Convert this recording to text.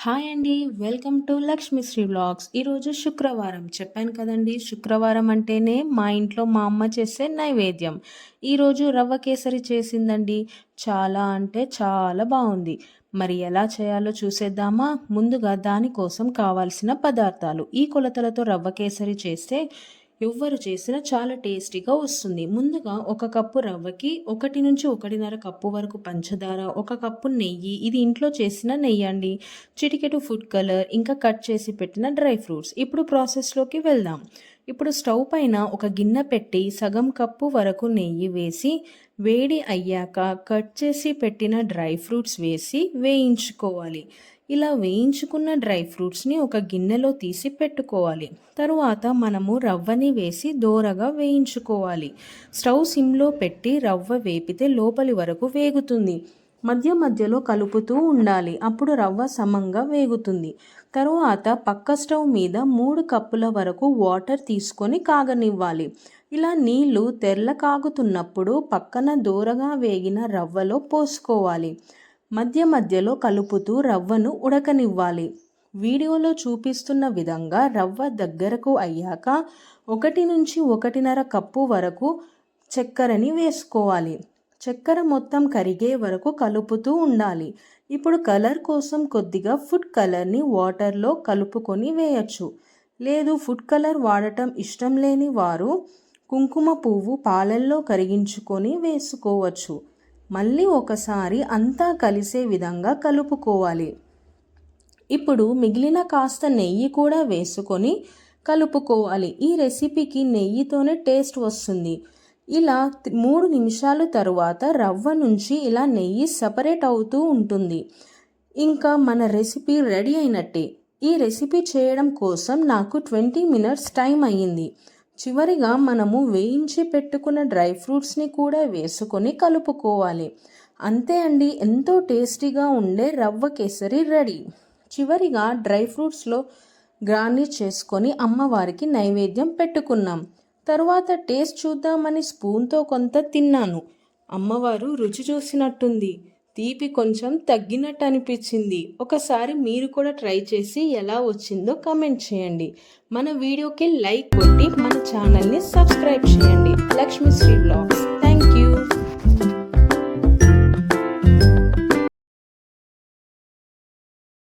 Hi అండి. Welcome to Lakshmisri vlogs. ఈరోజు శుక్రవారం చెప్పాను కదండి. శుక్రవారం అంటేనే మా ఇంట్లో మా అమ్మ చేసే నైవేద్యం. ఈరోజు రవ్వ కేసరి చేసిందండి. చాలా అంటే చాలా బాగుంది. మరి ఎలా చేయాలో చూసేద్దామా? ముందుగా దానికోసం కావాల్సిన పదార్థాలు. ఈ కొలతలతో రవ్వ కేసరి చేస్తే ఎవ్వరు చేసినా చాలా టేస్టీగా వస్తుంది. ముందుగా 1 కప్పు రవ్వకి 1 నుంచి 1.5 కప్పు వరకు పంచదార, 1 కప్పు నెయ్యి, ఇది ఇంట్లో చేసిన నెయ్యి అండి, చిటికెడు ఫుడ్ కలర్, ఇంకా కట్ చేసి పెట్టిన డ్రై ఫ్రూట్స్. ఇప్పుడు ప్రాసెస్లోకి వెళ్దాం. ఇప్పుడు స్టవ్ పైన ఒక గిన్నె పెట్టి సగం కప్పు వరకు నెయ్యి వేసి వేడి అయ్యాక కట్ చేసి పెట్టిన డ్రై ఫ్రూట్స్ వేసి వేయించుకోవాలి. ఇలా వేయించుకున్న డ్రై ఫ్రూట్స్ని ఒక గిన్నెలో తీసి పెట్టుకోవాలి. తరువాత మనము రవ్వని వేసి దోరగా వేయించుకోవాలి. స్టవ్ సిమ్లో పెట్టి రవ్వ వేపితే లోపలి వరకు వేగుతుంది. మధ్య మధ్యలో కలుపుతూ ఉండాలి. అప్పుడు రవ్వ సమంగా వేగుతుంది. తరువాత పక్క స్టవ్ మీద 3 కప్పుల వరకు వాటర్ తీసుకొని కాగనివ్వాలి. ఇలా నీళ్లు తెరల కాగుతున్నప్పుడు పక్కన దోరగా వేగిన రవ్వలో పోసుకోవాలి. మధ్య మధ్యలో కలుపుతూ రవ్వను ఉడకనివ్వాలి. వీడియోలో చూపిస్తున్న విధంగా రవ్వ దగ్గరకు అయ్యాక 1 నుంచి 1.5 కప్పు వరకు చక్కెరని వేసుకోవాలి. చక్కెర మొత్తం కరిగే వరకు కలుపుతూ ఉండాలి. ఇప్పుడు కలర్ కోసం కొద్దిగా ఫుడ్ కలర్ని వాటర్లో కలుపుకొని వేయచ్చు. లేదు ఫుడ్ కలర్ వాడటం ఇష్టం లేని వారు కుంకుమ పువ్వు పాలల్లో కరిగించుకొని వేసుకోవచ్చు. మళ్ళీ ఒకసారి అంతా కలిసే విధంగా కలుపుకోవాలి. ఇప్పుడు మిగిలిన కాస్త నెయ్యి కూడా వేసుకొని కలుపుకోవాలి. ఈ రెసిపీకి నెయ్యితోనే టేస్ట్ వస్తుంది. ఇలా 3 నిమిషాలు తరువాత రవ్వ నుంచి ఇలా నెయ్యి సపరేట్ అవుతూ ఉంటుంది. ఇంకా మన రెసిపీ రెడీ అయినట్టే. ఈ రెసిపీ చేయడం కోసం నాకు 20 మినిట్స్ టైం అయ్యింది. చివరిగా మనము వేయించి పెట్టుకున్న డ్రై ఫ్రూట్స్ని కూడా వేసుకొని కలుపుకోవాలి. అంతే అండి, ఎంతో టేస్టీగా ఉండే రవ్వ కేసరి రెడీ. చివరిగా డ్రై ఫ్రూట్స్లో గార్నిష్ చేసుకొని అమ్మవారికి నైవేద్యం పెట్టుకున్నాం. తరువాత టేస్ట్ చూద్దామని స్పూన్తో కొంత తిన్నాను. అమ్మవారు రుచి చూసినట్టుంది. తీపి కొంచెం తగ్గినట్టు అనిపించింది. ఒకసారి మీరు కూడా ట్రై చేసి ఎలా వచ్చిందో కామెంట్ చేయండి. మన వీడియోకి లైక్ కొట్టి మన ఛానల్ని సబ్స్క్రైబ్ చేయండి. లక్ష్మీశ్రీ వ్లాగ్స్.